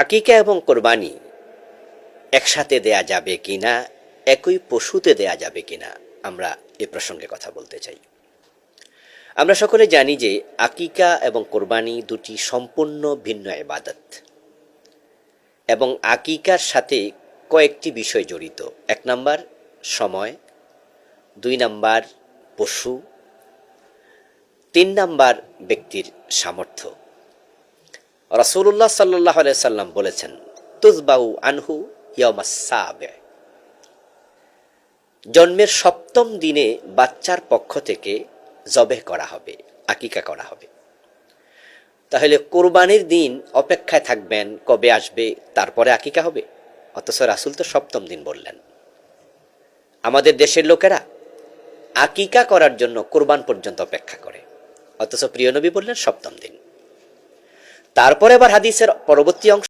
আকিকা এবং কোরবানি একসাথে দেয়া যাবে কিনা, একই পশুতে দেয়া যাবে কিনা, আমরা এ প্রসঙ্গে কথা বলতে চাই। আমরা সকলে জানি যে আকিকা এবং কোরবানি দুটি সম্পূর্ণ ভিন্ন ইবাদত এবং আকিকার সাথে কয়েকটি বিষয় জড়িত। 1 নাম্বার সময়, 2 নাম্বার পশু, 3 নাম্বার ব্যক্তির সামর্থ্য। রাসূলুল্লাহ সাল্লাল্লাহু আলাইহি সাল্লাম বলেছেন, তুযবাউ আনহু ইয়াউমাস সাবে, জন্মের 7ম দিনে বাচ্চার পক্ষ থেকে জবেহ করা হবে, আকিকা করা হবে। তাহলে কোরবানির দিন অপেক্ষায় থাকবেন কবে আসবে, তারপরে আকিকা হবে? অথচ রাসূল তো 7ম দিন বললেন। আমাদের দেশের লোকেরা আকিকা করার জন্য কোরবান পর্যন্ত অপেক্ষা করে, অথচ প্রিয় নবী বললেন 7ম দিন। তারপরে আবার হাদিসের পরবর্তী অংশ